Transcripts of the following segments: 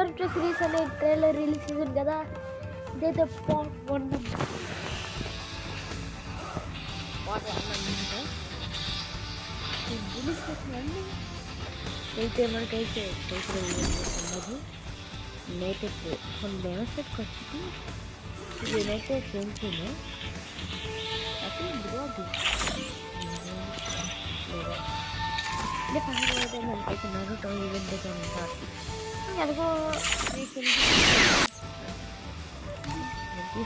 Naruto series అనే trailer release చేశారు కదా, ఇదైతే పార్ట్ 1 రిలీజ్ చేసినండి. అయితే మనకైతే ఉన్నది నేటెడ్ కొన్ని బెనిఫిట్కి వచ్చింది. ఇదైతే పెంచింది అప్పుడు బాగుంది. అయితే మనకైతే నారుటో ఈవెంట్ అయితే ఉంటారు. అదిగో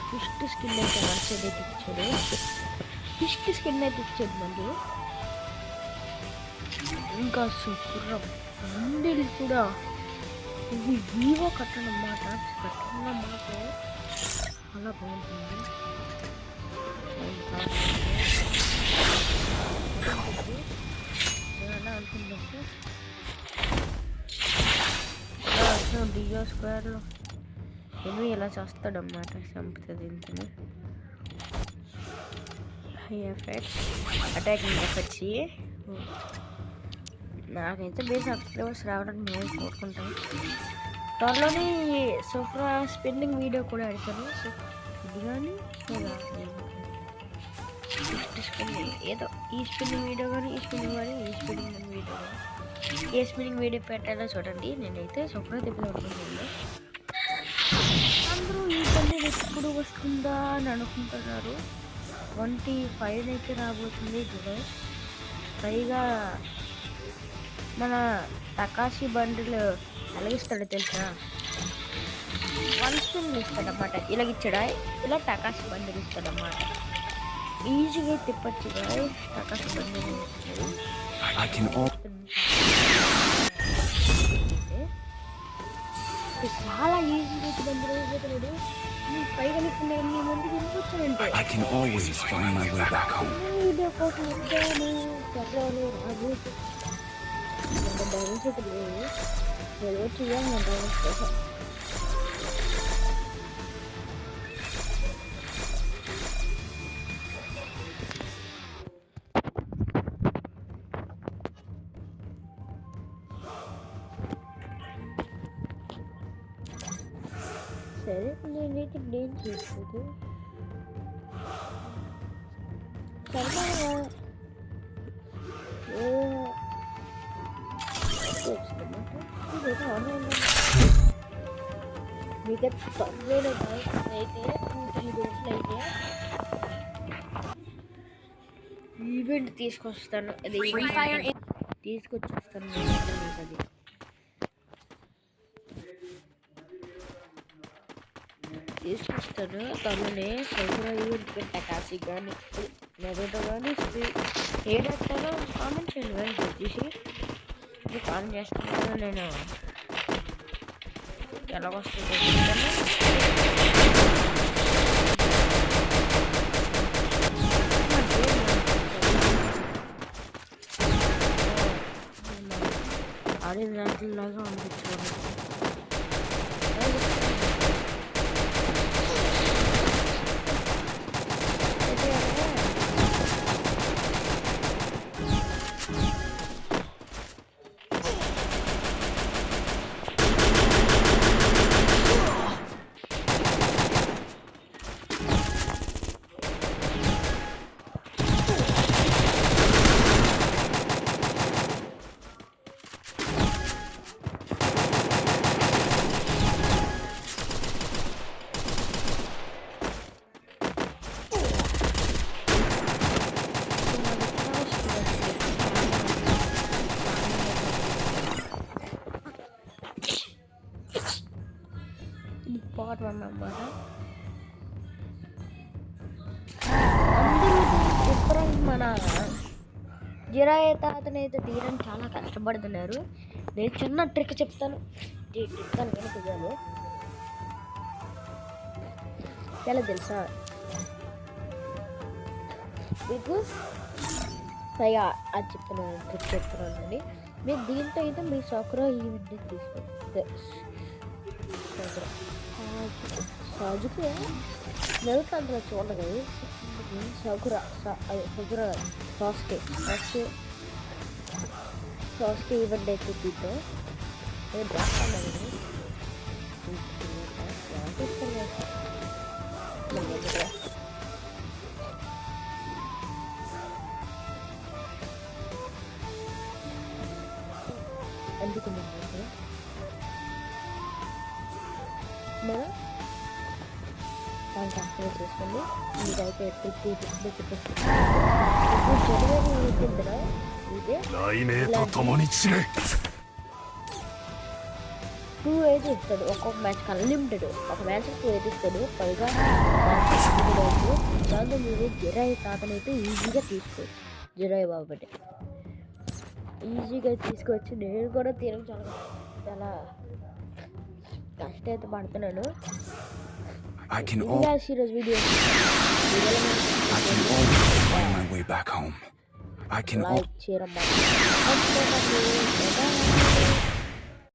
ఫిష్ స్కిన్ అయితే నడిచేది ఇచ్చాడు. ఫిష్ స్కిన్ అయితే ఇచ్చాడు మళ్ళీ. ఇంకా శుభ్రం అండిల్ కూడా ఇది వివో కట్టనమాట చాలా బాగుంటుంది. అనుకుంటే డియో స్క్వేర్లో ఎనిమిది ఎలా చేస్తాడన్నమాట, చంపుతుంది ఇంతని. హై ఎఫెక్ట్స్ అటాకింగ్ ఎఫెక్ట్స్ నాకైతే బేస్ సబ్స్క్రైబర్స్ రావడానికి మేము కోరుకుంటాం. త్వరలోనే సోఫ్రా స్పెండింగ్ వీడియో కూడా అడుగుతాను. సో ఇది కానీ ఏదో ఈ స్పెండింగ్ వీడియో కానీ ఈ స్పెండింగ్ వీడియో కానీ ఏ స్పెండింగ్ వీడియో పెట్టాలో చూడండి. నేనైతే సోఫ్రా తిప్పులు అనుకుంటున్నాను. అందరూ ఈ పండుగ ఎప్పుడు వస్తుందా అని అనుకుంటున్నారు. 25 అయితే రాబోతుంది జూలై. పైగా మన తకాషి బండిల్ ఎలాగిస్తాడో తెలుసా, 1 స్పిన్ ఇస్తాడన్నమాట. ఇలాగిచ్చాడా, ఇలా టకాషి బండిల్ ఇస్తాడన్నమాట. ఈజీగా తిప్పచ్చు కదా టకాషి బండిల్. చాలా ఈజీగా బండి అయిపోతున్నాడు. పైగా నీ ముందుకు వెళ్ళిపోతానంటే వీడియో కోసం వచ్చాను. చదవాలి రాజు డైరెక్ట్ చేయాలి నా డైరెక్ట్ కోసం. సరే నేనైతే నేను చేసుకోదు సరదాగా ఇదైతే ఆన్లైన్లో మీకు తొందరలో అయితే 2-3 రోజులు అయితే ఈవెంట్ తీసుకొస్తాను. అది తీసుకొచ్చేస్తాను మీకు. అది తీసుకొస్తాను తననే సౌకర్య ఈవెంట్ టకాసి కానీ నెగటివ్ కానీ ఏడెత్తానో కామెంట్ చేయండి. వెళ్ళి వచ్చేసి కామెంట్ చేస్తున్నాను. నేను ఎలాగొస్తుంది ఆడే దాంట్లోలాగా అనిపించాలి. పార్ట్ 1 అన్నమాట. అందరూ మన జిరాయే తాతనైతే తీయడానికి చాలా కష్టపడుతున్నారు. నేను చిన్న ట్రిక్ చెప్తాను. వెనుకగాను ఎలా తెలుసా మీకు? పైగా అది చెప్తున్నాను, ట్రిక్ చెప్తున్నానండి. మీరు దీంతో అయితే మీ సోకరా ఈ విద్య తీసుకోండి. సాజుకే వెళ్తాను చూడగా సౌకురా సౌకురా సాస్కే ఈవెంట్ అయితే దీంతో రాస్తాను. అందుకున్నాను మనం కంప్లీట్ చేసుకోండి. మీరైతే ఎప్పుడు జనవరి ఏంటంటే ఇదే 2 అయితే ఇస్తాడు. ఒక్కొక్క మ్యాచ్కి అన్లిమిటెడ్. ఒక మ్యాచ్కి 2 అయితే ఇస్తాడు. పైగా దాంతో మీరు జిరాయి తాతనైతే ఈజీగా తీసుకోవచ్చు. జిరాయి బాబుని ఈజీగా తీసుకొచ్చి నేను కూడా తీరం చాలా కష్టం అయితే పడుతున్నాను. ఇంకా సీరియస్ వీడియో లైక్ చేయడం